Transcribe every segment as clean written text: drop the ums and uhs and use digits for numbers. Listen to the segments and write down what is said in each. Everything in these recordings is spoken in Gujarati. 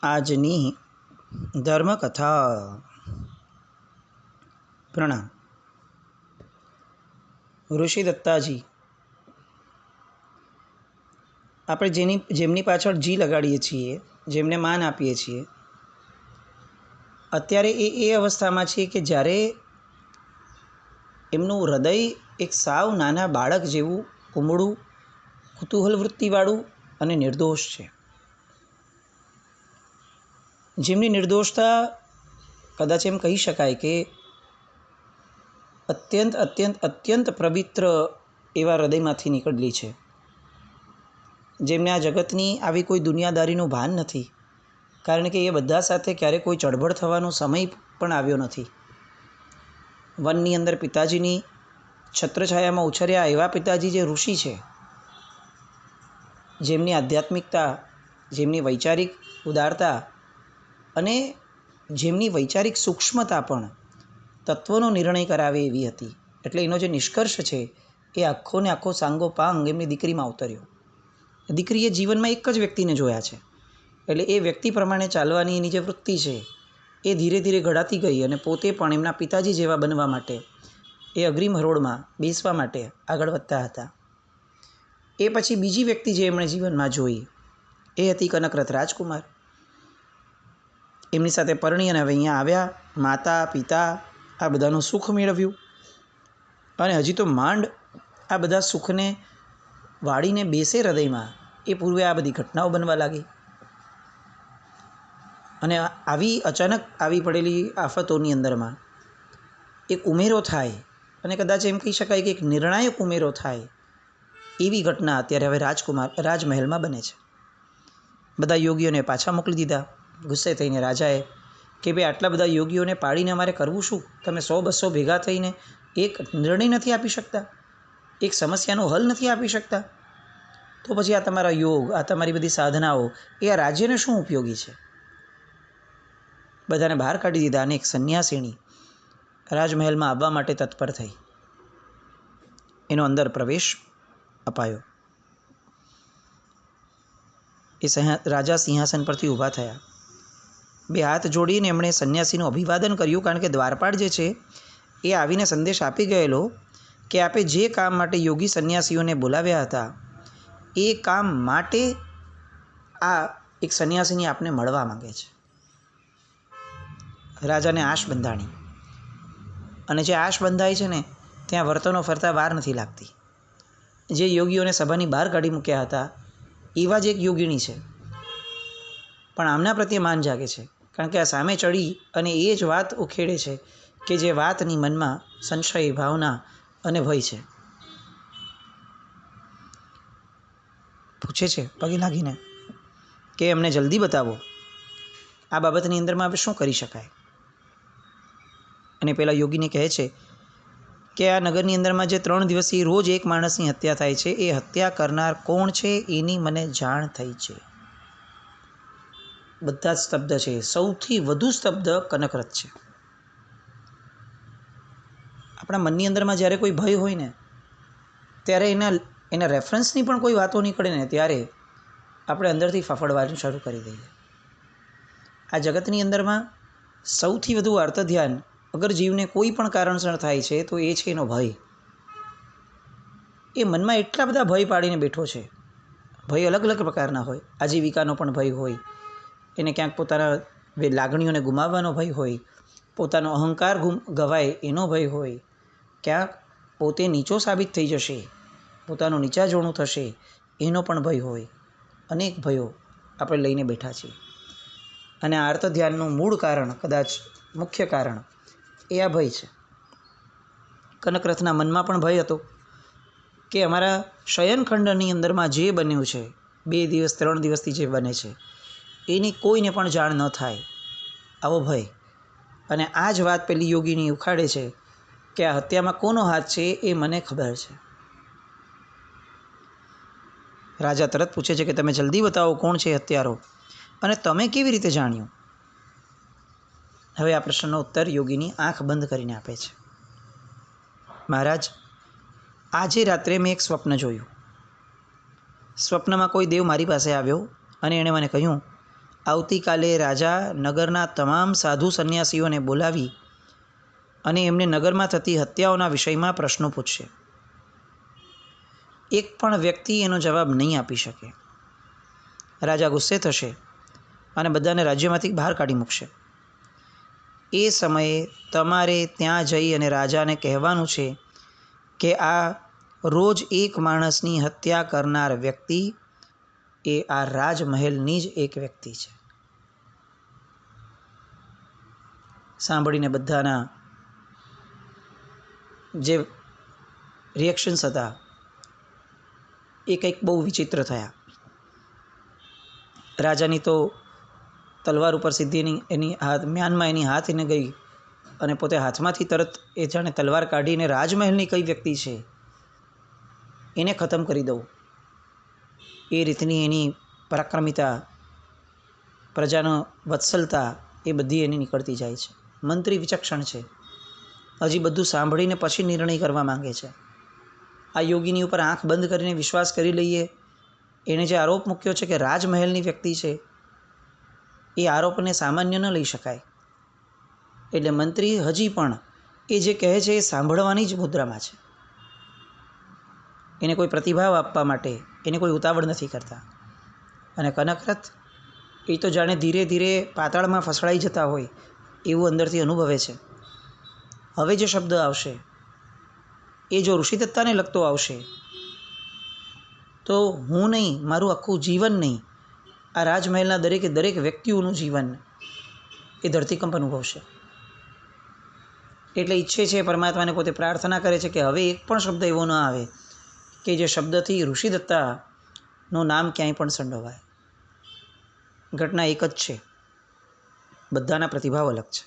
આજની ધર્મકથા. પ્રણામ. ઋષિ દત્તાજી, આપણે જેમની પાછળ જી લગાડીએ છીએ, જેમને માન આપીએ છીએ, અત્યારે એ અવસ્થામાં છે કે જ્યારે એમનું હૃદય એક સાવ નાના બાળક જેવું કુમળું, કુતૂહલ વૃત્તિવાળું અને નિર્દોષ છે. જેમની નિર્દોષતા કદાચ એમ કહી શકાય કે અત્યંત અત્યંત અત્યંત પવિત્ર એવા હૃદયમાંથી નીકળેલી છે. જેમને આ જગતની આવી કોઈ દુનિયાદારીનું ભાન નથી, કારણ કે એ બધા સાથે ક્યારેય કોઈ ચળબળ થવાનો સમય પણ આવ્યો નથી. વનની અંદર પિતાજીની છત્રછાયામાં ઉછર્યા એવા પિતાજી જે ઋષિ છે, જેમની આધ્યાત્મિકતા, જેમની વૈચારિક ઉદારતા અને જેમની વૈચારિક સૂક્ષ્મતા પણ તત્વનો નિર્ણય કરાવે એવી હતી. એટલે એનો જે નિષ્કર્ષ છે એ આખો ને આખો સાંગો પાંગ એમની દીકરીમાં ઉતર્યો. દીકરીએ જીવનમાં એક જ વ્યક્તિને જોયા છે, એટલે એ વ્યક્તિ પ્રમાણે ચાલવાની એની જે વૃત્તિ છે એ ધીરે ધીરે ઘડાતી ગઈ અને પોતે પણ એમના પિતાજી જેવા બનવા માટે, એ અગ્રીમ હરોળમાં બેસવા માટે આગળ વધતા હતા. એ પછી બીજી વ્યક્તિ જે એમણે જીવનમાં જોઈ એ હતી કનકરથ રાજકુમાર. એમની સાથે પરણી અને હવે અહીંયા આવ્યા, માતા પિતા આ બધાનું સુખ મેળવ્યું અને હજી તો માંડ આ બધા સુખને વાળીને બેસે હૃદયમાં એ પૂર્વે આ બધી ઘટનાઓ બનવા લાગી. અને આવી અચાનક આવી પડેલી આફતોની અંદરમાં એક ઉમેરો થાય અને કદાચ એમ કહી શકાય કે એક નિર્ણાયક ઉમેરો થાય એવી ઘટના અત્યારે હવે રાજમહેલમાં બને છે. બધા યોગીઓને પાછા મોકલી દીધા. ગુસ્સે થઈને રાજાએ કે ભાઈ આટલા બધા યોગીઓને પાડીને અમારે કરવું શું? તમે 100-200 ભેગા થઈને એક નિર્ણય નથી આપી શકતા, એક સમસ્યાનો હલ નથી આપી શકતા, તો પછી આ તમારા યોગ, આ તમારી બધી સાધનાઓ એ આ રાજ્યને શું ઉપયોગી છે? બધાને બહાર કાઢી દીધા અને એક સંન્યાસીણી રાજમહેલમાં આવવા માટે તત્પર થઈ. એનો અંદર પ્રવેશ અપાયો. એ રાજા સિંહાસન પરથી ઊભા થયા. 2 હાથ જોડીને એમણે સંન્યાસીનું અભિવાદન કર્યું, કારણ કે દ્વારપાળ જે છે એ આવીને સંદેશ આપી ગયેલો કે આપે જે કામ માટે યોગી સંન્યાસીઓને બોલાવ્યા હતા એ કામ માટે આ એક સંન્યાસીની આપને મળવા માંગે છે. રાજાને આશ બંધાણી, અને જે આશ બંધાય છે ને ત્યાં વર્તનો ફરતા વાર નથી લાગતી. જે યોગીઓને સભાની બહાર કાઢી મૂક્યા હતા એવા જ એક યોગીણી છે, પણ આમના પ્રત્યે માન જાગે છે, કારણ કે આ સામે ચડી અને એ જ વાત ઉખેડે છે કે જે વાતની મનમાં સંશય, ભાવના અને ભય છે. પૂછે છે પગે લાગીને કે અમને જલ્દી બતાવો, આ બાબતની અંદરમાં આપણે શું કરી શકાય? અને પેલા યોગીને કહે છે કે આ નગરની અંદરમાં જે 3 દિવસથી રોજ એક માણસની હત્યા થાય છે, એ હત્યા કરનાર કોણ છે એની મને જાણ થઈ છે. બધા જ સ્તબ્ધ છે. સૌથી વધુ સ્તબ્ધ કનકરથ છે. આપણા મનની અંદરમાં જ્યારે કોઈ ભય હોય ને ત્યારે એના રેફરન્સની પણ કોઈ વાતો નીકળે ને ત્યારે આપણે અંદરથી ફફડવાનું શરૂ કરી દઈએ. આ જગતની અંદરમાં સૌથી વધુ અર્થ ધ્યાન અગર જીવને કોઈ પણ કારણસર થાય છે તો એ છે એનો ભય. એ મનમાં એટલા બધા ભય પાડીને બેઠો છે. ભય અલગ અલગ પ્રકારના હોય. આજીવિકાનો પણ ભય હોય, એને ક્યાંક પોતાના લાગણીઓને ગુમાવવાનો ભય હોય, પોતાનો અહંકાર ગવાય એનો ભય હોય, ક્યાંક પોતે નીચો સાબિત થઈ જશે, પોતાનું નીચાજોણું થશે એનો પણ ભય હોય. અનેક ભયો આપણે લઈને બેઠા છીએ. અને આ અર્થ ધ્યાનનું મૂળ કારણ, કદાચ મુખ્ય કારણ એ આ ભય છે. કનકરથના મનમાં પણ ભય હતો કે અમારા શયનખંડની અંદરમાં જે બન્યું છે, 2 દિવસ 3 દિવસથી જે બને છે એની કોઈને પણ જાણ ન થાય, આવો ભય. અને આ જ વાત પેલી યોગીની ઉખાડે છે કે આ હત્યામાં કોનો હાથ છે એ મને ખબર છે. રાજા તરત પૂછે છે કે તમે જલ્દી બતાવો કોણ છે હત્યારો, અને તમે કેવી રીતે જાણ્યું? હવે આ પ્રશ્નનો ઉત્તર યોગીની આંખ બંધ કરીને આપે છે. મહારાજ, આજે રાત્રે મેં એક સ્વપ્ન જોયું. સ્વપ્નમાં કોઈ દેવ મારી પાસે આવ્યો અને એણે મને કહ્યું, આવતીકાલે રાજા નગરના તમામ સાધુ સંન્યાસીઓને બોલાવી અને એમને નગરમાં થતી હત્યાઓના વિષયમાં પ્રશ્નો પૂછશે. એક પણ વ્યક્તિ એનો જવાબ નહીં આપી શકે. રાજા ગુસ્સે થશે અને બધાને રાજ્યમાંથી બહાર કાઢી મૂકશે. એ સમયે તમારે ત્યાં જઈ અને રાજાને કહેવાનું છે કે આ રોજ એક માણસની હત્યા કરનાર વ્યક્તિ એ આ રાજમહેલની જ એક વ્યક્તિ છે. સાંભળીને બધાના જે રિએક્શન્સ હતા એ કંઈક બહુ વિચિત્ર થયા. રાજાની તો તલવાર ઉપર સીધી એની હાથ મ્યાનમાં એની હાથ એને ગઈ અને પોતે હાથમાંથી તરત એ જાણે તલવાર કાઢીને રાજમહેલની કઈ વ્યક્તિ છે એને ખતમ કરી દઉં એ રીતની એની પરાક્રમિતા, પ્રજાનો વત્સલતા એ બધી એની નીકળતી જાય છે. મંત્રી વિચક્ષણ છે, હજી બધું સાંભળીને પછી નિર્ણય કરવા માંગે છે. આ યોગીની ઉપર આંખ બંધ કરીને વિશ્વાસ કરી લઈએ. એણે જે આરોપ મૂક્યો છે કે રાજમહેલની વ્યક્તિ છે એ આરોપને સામાન્ય ન લઈ શકાય. એટલે મંત્રી હજી પણ એ જે કહે છે એ સાંભળવાની જ મુદ્રામાં છે. એને કોઈ પ્રતિભાવ આપવા માટે એને કોઈ ઉતાવળ નથી કરતા. અને કનકરથ એ તો જાણે ધીરે ધીરે પાતાળમાં ફસડાઈ જતા હોય એવું અંદરથી અનુભવે છે. હવે જે શબ્દ આવશે એ જો ઋષિદત્તાને લગતો આવશે તો હું નહીં, મારું આખું જીવન નહીં, આ રાજમહેલના દરેકે દરેક વ્યક્તિઓનું જીવન એ ધરતીકંપ અનુભવશે. એટલે ઈચ્છે છે પરમાત્માને, પોતે પ્રાર્થના કરે છે કે હવે એક પણ શબ્દ એવો ન આવે કે જે શબ્દથી ઋષિદત્તાનું નામ ક્યાંય પણ સંડોવાય. ઘટના એક જ છે, બધાના પ્રતિભાવ અલગ છે.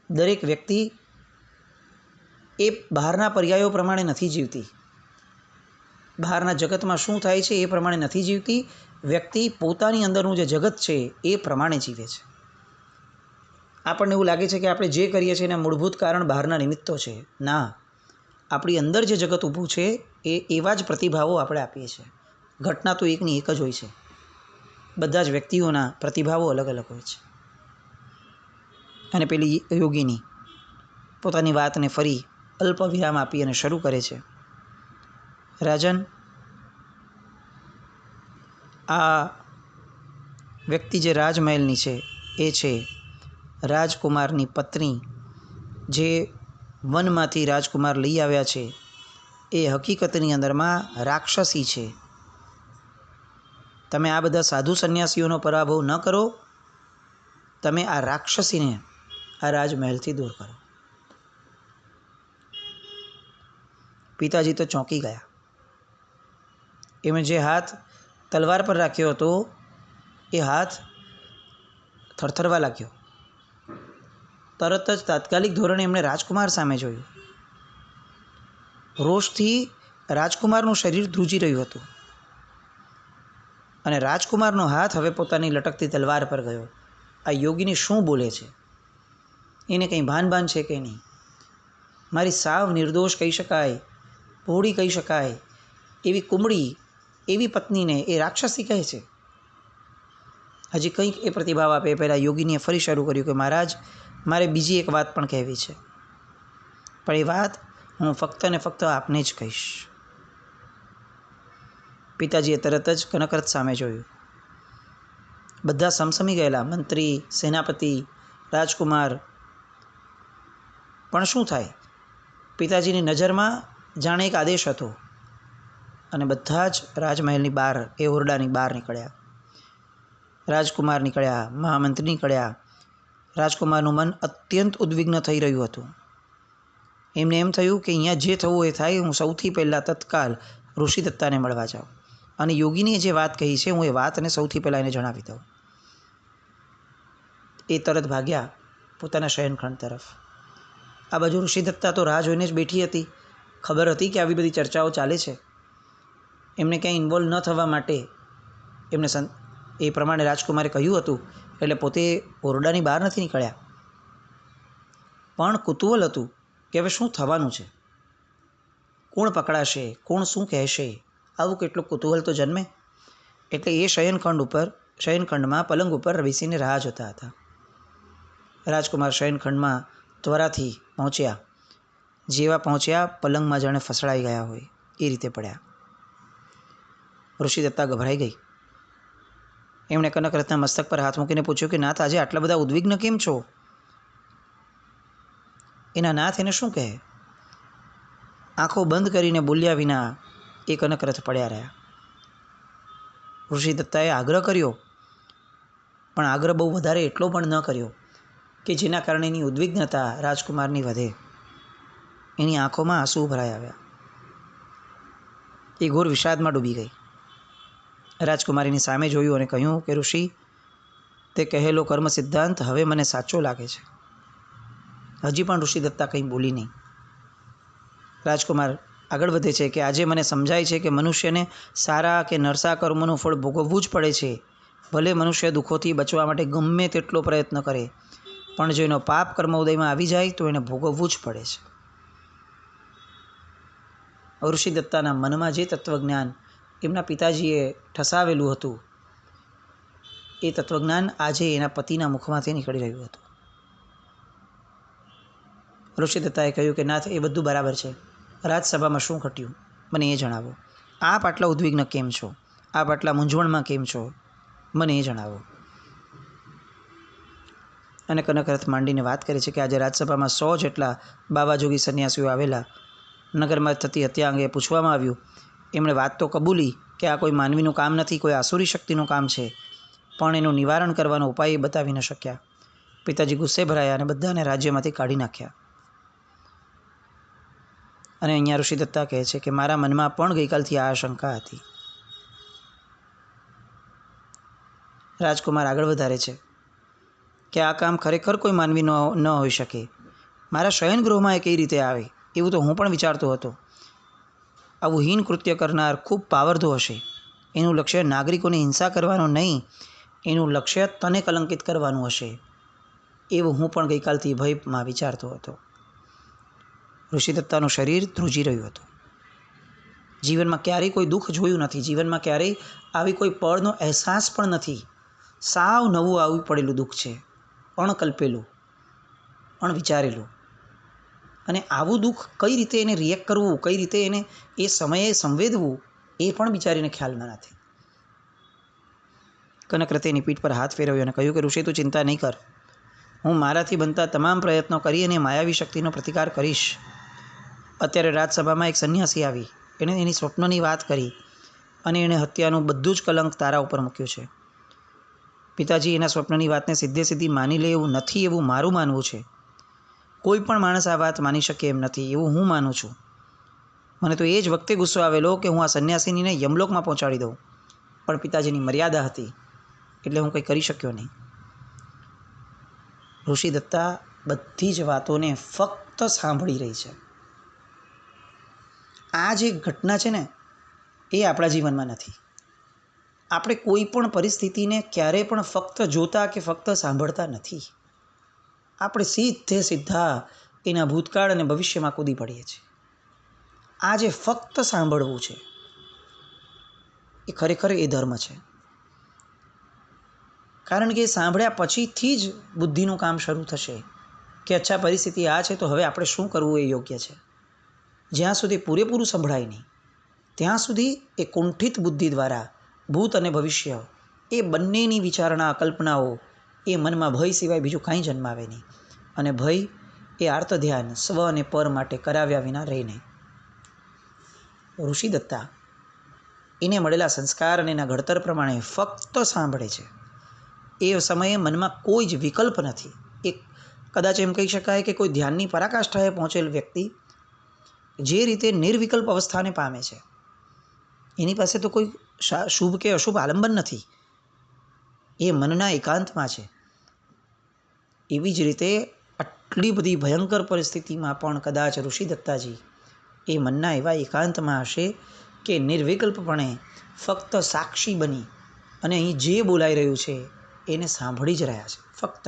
દરેક વ્યક્તિ એ બહારના પર્યાયો પ્રમાણે નથી જીવતી, બહારના જગતમાં શું થાય છે એ પ્રમાણે નથી જીવતી. વ્યક્તિ પોતાની અંદરનું જે જગત છે એ પ્રમાણે જીવે છે. આપણને એવું લાગે છે કે આપણે જે કરીએ છીએ એના મૂળભૂત કારણ બહારના નિમિત્તો છે. ના, આપણી અંદર જે જગત ઊભું છે એ એવા જ પ્રતિભાવો આપણે આપીએ છીએ. ઘટના તો એકની એક જ હોય છે. બધા જ વ્યક્તિઓના પ્રતિભાવો અલગ અલગ હોય છે. અને પેલી યોગીની પોતાની વાતને ફરી અલ્પ વિરામ આપી અને શરૂ કરે છે. રાજન, આ વ્યક્તિ જે રાજમહેલની છે એ છે રાજકુમારની પત્ની, જે વનમાંથી રાજકુમાર લઈ આવ્યા છે એ હકીકતની અંદરમાં રાક્ષસી છે. તમે આ બધા સાધુ સંન્યાસીઓનો પરાભવ ન કરો, તમે આ રાક્ષસીને આ રાજમહેલથી દૂર કરો. પિતાજી તો ચોંકી ગયા. એમણે જે હાથ તલવાર પર રાખ્યો હતો એ હાથ થરથરવા લાગ્યો. તરત જ તાત્કાલિક ધોરણે એમણે રાજકુમાર સામે જોયું. રોષથી રાજકુમારનું શરીર ધ્રુજી રહ્યું હતું અને રાજકુમારનો હાથ હવે પોતાની લટકતી તલવાર પર ગયો. આ યોગીની શું બોલે છે? એને કંઈ ભાન છે કે નહીં? મારી સાવ નિર્દોષ કહી શકાય, ભોળી કહી શકાય એવી કુમળી, એવી પત્નીને એ રાક્ષસી કહે છે. હજી કંઈક એ પ્રતિભાવ આપે પહેલાં યોગીનીએ ફરી શરૂ કર્યું કે મહારાજ, મારે બીજી એક વાત પણ કહેવી છે, પણ એ વાત હું ફક્ત ને ફક્ત આપને જ કહીશ. પિતાજીએ તરત જ કનકરથ સામે જોયું. બધા સમસમી ગયેલા, મંત્રી, સેનાપતિ, રાજકુમાર. પણ શું થાય? પિતાજીની નજરમાં જાણે એક આદેશ હતો અને બધા જ રાજમહેલની બહાર, એ ઓરડાની બહાર નીકળ્યા. રાજકુમાર નીકળ્યા, મહામંત્રી નીકળ્યા. રાજકુમારનું મન અત્યંત ઉદ્વિગ્ન થઈ રહ્યું હતું. એમને એમ થયું કે અહીંયા જે થવું એ થાય, હું સૌથી પહેલાં તત્કાલ ઋષિદત્તાને મળવા જાઉં અને યોગીનીએ જે વાત કહી છે હું એ વાતને સૌથી પહેલાં એને જણાવી દઉં. એ તરત ભાગ્યા પોતાના શયનખંડ તરફ. આ બાજુ ઋષિદત્તા તો રાહ જોઈને જ બેઠી હતી. ખબર હતી કે આવી બધી ચર્ચાઓ ચાલે છે. એમને ક્યાંય ઇન્વોલ્વ ન થવા માટે એમને એ પ્રમાણે રાજકુમારે કહ્યું હતું, એટલે પોતે ઓરડાની બહાર નથી નીકળ્યા. પણ કુતૂહલ હતું કે હવે શું થવાનું છે, કોણ પકડાશે, કોણ શું કહેશે, આવું કેટલું કુતૂહલ તો જન્મે. એટલે એ શયનખંડ ઉપર શયનખંડમાં પલંગ ઉપર બેસીને રાહ જોતા હતા. રાજકુમાર શયનખંડમાં ત્વરાથી પહોંચ્યા. જેવા પહોંચ્યા પલંગમાં જાણે ફસડાઈ ગયા હોય એ રીતે પડ્યા. ઋષિદત્તા ગભરાઈ ગઈ. એમણે કનકરત્નના મસ્તક પર હાથ મૂકીને પૂછ્યું કે નાથ, આજે આટલા બધા ઉદ્વિગ્ન કેમ છો? એના નાથ એને શું કહે? આંખો બંધ કરીને બોલ્યા વિના એ કનકરથ પડ્યા રહ્યા. ઋષિદત્તાએ આગ્રહ કર્યો, પણ આગ્રહ બહુ વધારે એટલો પણ ન કર્યો કે જેના કારણે એની ઉદ્વિગ્નતા રાજકુમારની વધે. એની આંખોમાં આંસુ ભરાઈ આવ્યા. એ ઘોર વિષાદમાં ડૂબી ગઈ. રાજકુમારીની સામે જોયું અને કહ્યું કે ઋષિ, તે કહેલો કર્મ સિદ્ધાંત હવે મને સાચો લાગે છે. હજી પણ ઋષિદત્તા કંઈ બોલી નહીં. રાજકુમાર આગળ વધે છે કે આજે મને સમજાય છે કે મનુષ્યને સારા કે નરસા કર્મોનું ફળ ભોગવવું જ પડે છે. ભલે મનુષ્ય દુઃખોથી બચવા માટે ગમે તેટલો પ્રયત્ન કરે, પણ જો એનો પાપ કર્મ ઉદયમાં આવી જાય તો એને ભોગવવું જ પડે છે. ઋષિદત્તાના મનમાં જે તત્વજ્ઞાન એમના પિતાજીએ ઠસાવેલું હતું, એ તત્વજ્ઞાન આજે એના પતિના મુખમાંથી નીકળી રહ્યું હતું. ઋષિદત્તાએ કહ્યું કે નાથ, એ બધું બરાબર છે. રાજસભામાં શું ઘટ્યું મને એ જણાવો. આપ આટલા ઉદ્વિગ્ન કેમ છો? આપ આટલા મૂંઝવણમાં કેમ છો? મને એ જણાવો. અને કનકરથ માંડીને વાત કરે છે કે આજે રાજસભામાં 100 જેટલા બાવાજોગી સંન્યાસીઓ આવેલા. નગરમાં થતી હત્યા અંગે પૂછવામાં આવ્યું. એમણે વાત તો કબૂલી કે આ કોઈ માનવીનું કામ નથી, કોઈ આસુરી શક્તિનું કામ છે, પણ એનું નિવારણ કરવાનો ઉપાય એ બતાવી ન શક્યા. પિતાજી ગુસ્સે ભરાયા અને બધાને રાજ્યમાંથી કાઢી નાખ્યા. અને અહીંયા ઋષિદત્તા કહે છે કે મારા મનમાં પણ ગઈકાલથી આ આશંકા હતી. રાજકુમાર આગળ વધારે છે કે આ કામ ખરેખર કોઈ માનવી ન હોઈ શકે. મારા શયનગૃહમાં એ કઈ રીતે આવે એવું તો હું પણ વિચારતો હતો. આવું હીન કૃત્ય કરનાર ખૂબ પાવરધો હશે. એનું લક્ષ્ય નાગરિકોને હિંસા કરવાનું નહીં, એનું લક્ષ્ય તને કલંકિત કરવાનું હશે, એવું હું પણ ગઈકાલથી ભયમાં વિચારતો હતો. ઋષિદત્તાનું શરીર ધ્રુજી રહ્યું હતું. જીવનમાં ક્યારેય કોઈ દુઃખ જોયું નથી. જીવનમાં ક્યારેય આવી કોઈ પળનો અહેસાસ પણ નથી. સાવ નવું આવી પડેલું દુઃખ છે, અણકલ્પેલું, અણવિચારેલું. અને આવું દુઃખ કઈ રીતે એને રિએક્ટ કરવું, કઈ રીતે એને એ સમયે સંવેદવું, એ પણ બિચારીને ખ્યાલમાં નથી. કનકરથે એની પીઠ પર હાથ ફેરવ્યો અને કહ્યું કે ઋષિ, તું ચિંતા નહીં કર. હું મારાથી બનતા તમામ પ્રયત્નો કરી અને માયાવી શક્તિનો પ્રતિકાર કરીશ. અત્યારે રાજસભામાં એક સંન્યાસી આવી, એણે એની સ્વપ્નની વાત કરી અને એણે હત્યાનું બધું જ કલંક તારા ઉપર મૂક્યું છે. પિતાજી, એના સ્વપ્નની વાતને સીધે સીધી માની લે એવું નથી, એવું મારું માનવું છે. કોઈ પણ માણસ આ વાત માની શકે એમ નથી, એવું હું માનું છું. મને તો એ જ વખતે ગુસ્સો આવેલો કે હું આ સંન્યાસીનીને યમલોકમાં પહોંચાડી દઉં, પણ પિતાજીની મર્યાદા હતી એટલે હું કંઈ કરી શક્યો નહીં. ઋષિદત્તા બધી જ વાતોને ફક્ત સાંભળી રહી છે. આ જે ઘટના છે ને, એ આપણા જીવનમાં નથી. આપણે કોઈ પણ પરિસ્થિતિને ક્યારેય પણ ફક્ત જોતા કે ફક્ત સાંભળતા નથી. આપણે સીધા એના ભૂતકાળ અને ભવિષ્યમાં કૂદી પડીએ છીએ. આ જે ફક્ત સાંભળવું છે, એ ખરેખર એ ધર્મ છે. કારણ કે એ સાંભળ્યા પછીથી જ બુદ્ધિનું કામ શરૂ થશે કે અચ્છા, પરિસ્થિતિ આ છે તો હવે આપણે શું કરવું એ યોગ્ય છે. જ્યાં સુધી પૂરેપૂરું સંભળાય નહીં ત્યાં સુધી એ કુંઠિત બુદ્ધિ દ્વારા ભૂત અને ભવિષ્ય એ બંનેની વિચારણા, કલ્પનાઓ એ મનમાં ભય સિવાય બીજું કાંઈ જન્માવે નહીં. અને ભય એ આર્ત ધ્યાન સ્વ અને પર માટે કરાવ્યા વિના રહે નહીં. ઋષિદત્તા એને મળેલા સંસ્કાર અને એના ઘડતર પ્રમાણે ફક્ત સાંભળે છે. એ સમયે મનમાં કોઈ જ વિકલ્પ નથી. એક કદાચ એમ કહી શકાય કે કોઈ ધ્યાનની પરાકાષ્ઠાએ પહોંચેલ વ્યક્તિ જે રીતે નિર્વિકલ્પ અવસ્થાને પામે છે, એની પાસે તો કોઈ શુભ કે અશુભ આલંબન નથી. એ મનના એકાંતમાં છે. એવી જ રીતે આટલી બધી ભયંકર પરિસ્થિતિમાં પણ કદાચ ઋષિદત્તાજી એ મનના એવા એકાંતમાં હશે કે નિર્વિકલ્પપણે ફક્ત સાક્ષી બની અને અહીં જે બોલાઈ રહ્યું છે એને સાંભળી જ રહ્યા છે. ફક્ત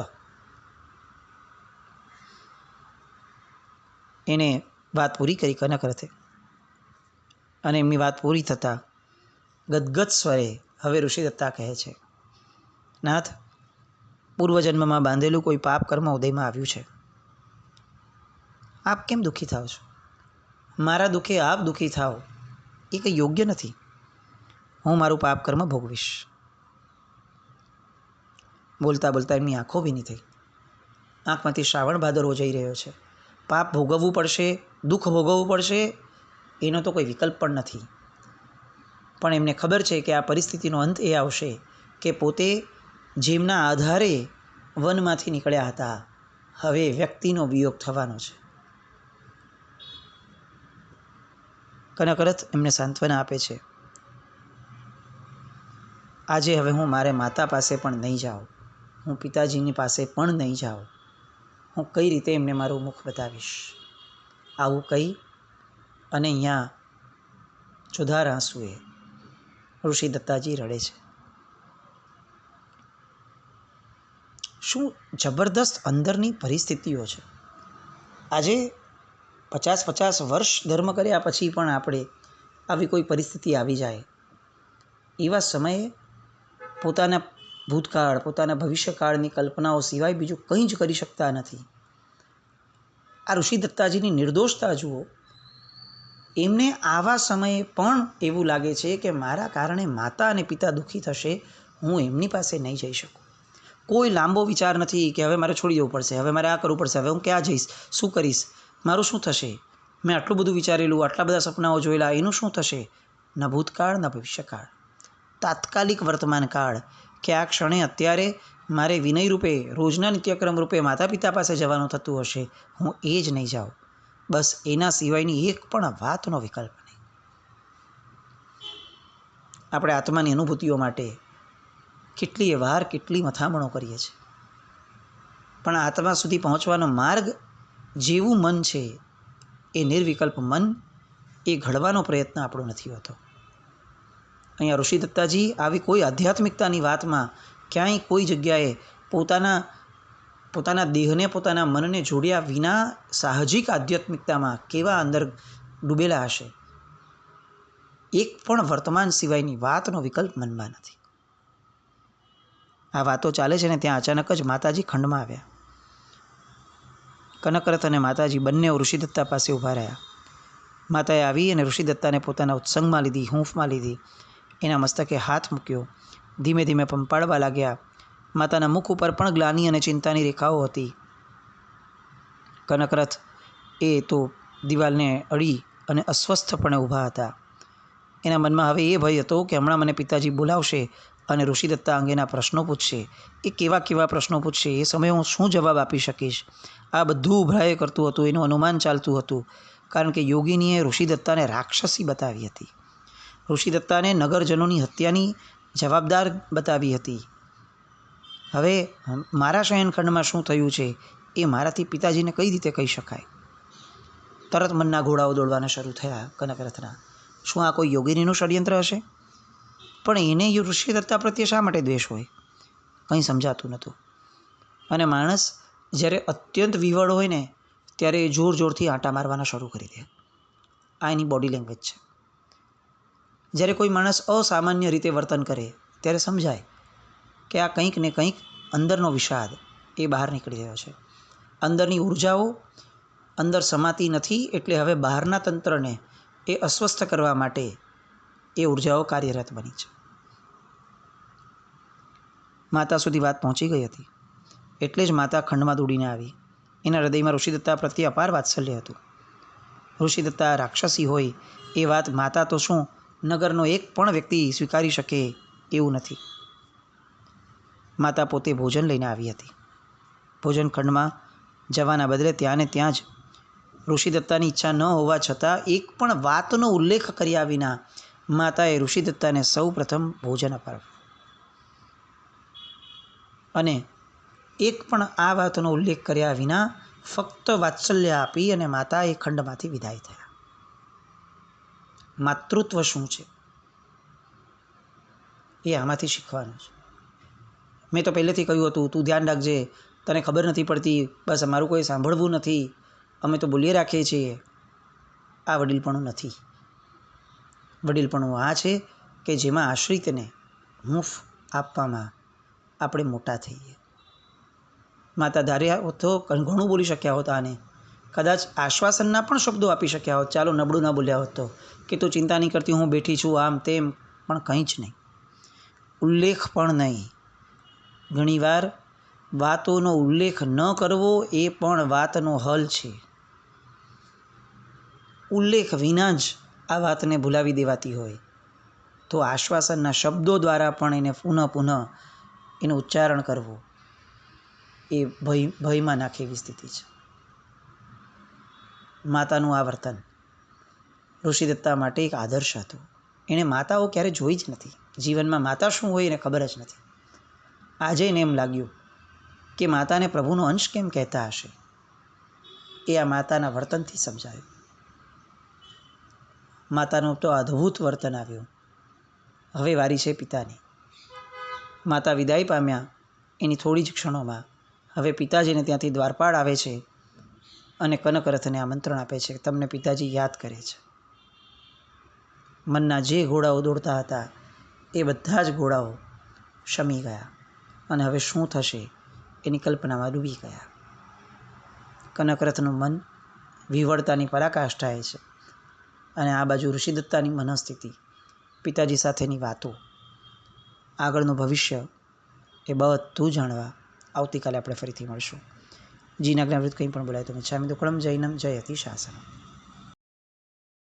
એને વાત પૂરી કરી કનકરથે, અને એમની વાત પૂરી થતાં ગદગદ સ્વરે હવે ઋષિદત્તા કહે છે નાથ, પૂર્વજન્મમાં બાંધેલું કોઈ પાપ કર્મ ઉદયમાં આવ્યું છે. આપ કેમ દુઃખી થાઓ છો? મારા દુઃખે આપ દુઃખી થાઓ એ કંઈ યોગ્ય નથી. હું મારું પાપ કર્મ ભોગવીશ. બોલતા બોલતા એમની આંખો ભીની થઈ. આંખમાંથી શ્રાવણ ભાદરવો જઈ રહ્યો છે. પાપ ભોગવવું પડશે, દુઃખ ભોગવવું પડશે, એનો તો કોઈ વિકલ્પ પણ નથી. પણ એમને ખબર છે કે આ પરિસ્થિતિનો અંત એ આવશે કે પોતે જેમના આધારે વનમાંથી નીકળ્યા હતા, હવે વ્યક્તિનો વિયોગ થવાનો છે. કનકરથ એમને સાંત્વના આપે છે. આજે હવે હું મારે માતા પાસે પણ નહીં જાઉં, હું પિતાજીની પાસે પણ નહીં જાઉં. હું કઈ રીતે એમને મારું મુખ બતાવીશ? આવું કહી અને અહીંયા ચોધાર આંસુએ ઋષિ દત્તાજી રડે છે. શું જબરદસ્ત અંદરની પરિસ્થિતિઓ છે. આજે 50 વર્ષ ધર્મ કર્યા પછી પણ આપણે આવી કોઈ પરિસ્થિતિ આવી જાય, એવા સમયે પોતાના ભૂતકાળ, પોતાના ભવિષ્યકાળની કલ્પનાઓ સિવાય બીજું કંઈ જ કરી શકતા નથી. આ ઋષિ દત્તાજીની નિર્દોષતા જુઓ. એમને આવા સમયે પણ એવું લાગે છે કે મારા કારણે માતા અને પિતા દુઃખી થશે, હું એમની પાસે નહીં જઈ શકું. કોઈ લાંબો વિચાર નથી કે હવે મારે છોડી દેવું પડશે, હવે મારે આ કરવું પડશે, હવે હું ક્યાં જઈશ, શું કરીશ, મારું શું થશે, મેં આટલું બધું વિચારેલું, આટલા બધા સપનાઓ જોયેલા, એનું શું થશે? ન ભૂતકાળ ન ભવિષ્યકાળ, તાત્કાલિક વર્તમાન કાળ કે આ ક્ષણે અત્યારે મારે વિનય રૂપે, રોજના નિત્યક્રમ રૂપે માતા પિતા પાસે જવાનું થતું હશે, હું એ જ નહીં જાઉં. બસ એના સિવાયની એક પણ વાતનો વિકલ્પ નહીં. આપણે આત્માની અનુભૂતિઓ માટે કેટલીય વાર કેટલી મથામણો કરીએ છીએ, પણ આત્મા સુધી પહોંચવાનો માર્ગ જેવું મન છે એ નિર્વિકલ્પ મન, એ ઘડવાનો પ્રયત્ન આપણો નથી હોતો. અહીંયા ઋષિ દત્તાજી આવી કોઈ આધ્યાત્મિકતાની વાતમાં ક્યાંય કોઈ જગ્યાએ પોતાના દેહને, પોતાના મનને જોડ્યા વિના સાહજિક આધ્યાત્મિકતામાં કેવા અંદર ડૂબેલા હશે. એક પણ વર્તમાન સિવાયની વાતનો વિકલ્પ મનમાં નથી. આ વાતો ચાલે છે ને ત્યાં અચાનક જ માતાજી ખંડમાં આવ્યા. કનકરથ અને માતાજી બંને ઋષિદત્તા પાસે ઊભા રહ્યા. માતાએ આવી અને ઋષિદત્તાને પોતાના ઉત્સંગમાં લીધી, હૂંફમાં લીધી, એના મસ્તકે હાથ મૂક્યો, ધીમે ધીમે પંપાળવા લાગ્યા. માતાના મુખ ઉપર પણ ગ્લાનિ અને ચિંતાની રેખાઓ હતી. કનકરથ એ તો દિવાલને અડી અને અસ્વસ્થપણે ઊભા હતા. એના મનમાં હવે એ ભય હતો કે હમણાં મને પિતાજી બોલાવશે અને ઋષિદત્તા અંગેના પ્રશ્નો પૂછશે. એ કેવા કેવા પ્રશ્નો પૂછશે, એ સમયે હું શું જવાબ આપી શકીશ? આ બધું ઉભરાએ કરતું હતું, એનું અનુમાન ચાલતું હતું. કારણ કે યોગિનીએ ઋષિદત્તાને રાક્ષસી બતાવી હતી. ઋષિદત્તાને નગરજનોની હત્યાની જવાબદાર બતાવી હતી. હવે મારા શયનખંડમાં શું થયું છે એ મારાથી પિતાજીને કઈ રીતે કહી શકાય? તરત મનના ઘોડાઓ દોડવાના શરૂ થયા કનકરથના. શું આ કોઈ યોગિનીનું ષડયંત્ર હશે? પણ એને ઋષિદત્તા પ્રત્યે શા માટે દ્વેષ હોય? કંઈ સમજાતું નહોતું. અને માણસ જ્યારે અત્યંત વિવળ હોય ને ત્યારે એ જોર જોરથી આંટા મારવાના શરૂ કરી દે. આ એની બોડી લેંગ્વેજ છે. જ્યારે કોઈ માણસ અસામાન્ય રીતે વર્તન કરે ત્યારે સમજાય કે આ કંઈક ને કંઈક અંદરનો વિષાદ એ બહાર નીકળી રહ્યો છે. અંદરની ઉર્જાઓ અંદર સમાતી નથી, એટલે હવે બહારના તંત્રને એ અસ્વસ્થ કરવા માટે એ ઉર્જાઓ કાર્યરત બની છે. માતા સુધી વાત પહોંચી ગઈ હતી, એટલે જ માતા ખંડમાં દોડીને આવી. એના હૃદયમાં ઋષિદત્તા પ્રત્યે અપાર વાત્સલ્ય હતું. ઋષિદત્તા રાક્ષસી હોય એ વાત માતા તો શું, નગરનો એક પણ વ્યક્તિ સ્વીકારી શકે એવું નથી. માતા પોતે ભોજન લઈને આવી હતી. ભોજન ખંડમાં જવાના બદલે ત્યાં ને ત્યાં જ ઋષિદત્તાની ઈચ્છા ન હોવા છતાં એક પણ વાતનો ઉલ્લેખ કર્યા વિના માતાએ ઋષિદત્તાને સૌ પ્રથમ ભોજન અપાવ્યું. અને એક પણ આ વાતનો ઉલ્લેખ કર્યા વિના ફક્ત વાત્સલ્ય આપી અને માતા એ ખંડમાંથી વિદાય થયા. માતૃત્વ શું છે એ આમાંથી શીખવાનું છે. મેં તો પહેલેથી કહ્યું હતું, તું ધ્યાન રાખજે, તને ખબર નથી પડતી, બસ અમારું કોઈ સાંભળવું નથી, અમે તો બોલીએ રાખીએ છીએ. આ વડીલપણું નથી. વડીલપણું આ છે કે જેમાં આશ્રિતને હૂંફ આપવામાં આપણે મોટા થઈએ. માતા ધાર્યા હોત તો ઘણું બોલી શક્યા હોત, આને કદાચ આશ્વાસનના પણ શબ્દો આપી શક્યા હોત, ચાલો નબળું ના બોલ્યા હોત તો, કે તું ચિંતા નહીં કરતી, હું બેઠી છું, આમ તેમ, પણ કંઈ જ નહીં, ઉલ્લેખ પણ નહીં. ઘણીવાર વાતોનો ઉલ્લેખ ન કરવો એ પણ વાતનો હલ છે. ઉલ્લેખ વિના જ આ વાતને ભૂલાવી દેવાતી હોય તો આશ્વાસનના શબ્દો દ્વારા પણ એને પુનઃ એનું ઉચ્ચારણ કરવું એ ભયમાં નાખે એવી સ્થિતિ છે. માતાનું આ વર્તન ઋષિદત્તા માટે એક આદર્શ હતું. એણે માતાઓ ક્યારે જોઈ જ નથી જીવનમાં. માતા શું હોય એને ખબર જ નથી. આજે એને એમ લાગ્યું કે માતાને પ્રભુનો અંશ કેમ કહેતા હશે. એ આ માતાના વર્તનથી સમજાયું. માતાનું તો અદ્ભુત વર્તન આવ્યું. હવે વારી છે પિતાની. માતા વિદાય પામ્યા એની થોડી જ ક્ષણોમાં હવે પિતાજીને ત્યાંથી દ્વારપાળ આવે છે અને કનકરથને આમંત્રણ આપે છે. તમને પિતાજી યાદ કરે છે. મનના જે ઘોડાઓ દોડતા હતા એ બધા જ ઘોડાઓ શમી ગયા અને હવે શું થશે એની કલ્પનામાં ડૂબી ગયા. કનકરથનું મન વિવળતાની પરાકાષ્ઠાએ છે અને આ બાજુ ઋષિદત્તાની મનસ્થિતિ, પિતાજી સાથેની વાતો, આગળનું ભવિષ્ય, એ બધું જાણવા આવતીકાલે આપણે ફરીથી મળશું. જીના જ્ઞાવૃત કંઈ પણ બોલાય તો મિચ્છામિ દુક્કડમ. જૈનમ જયતિ શાસનમ.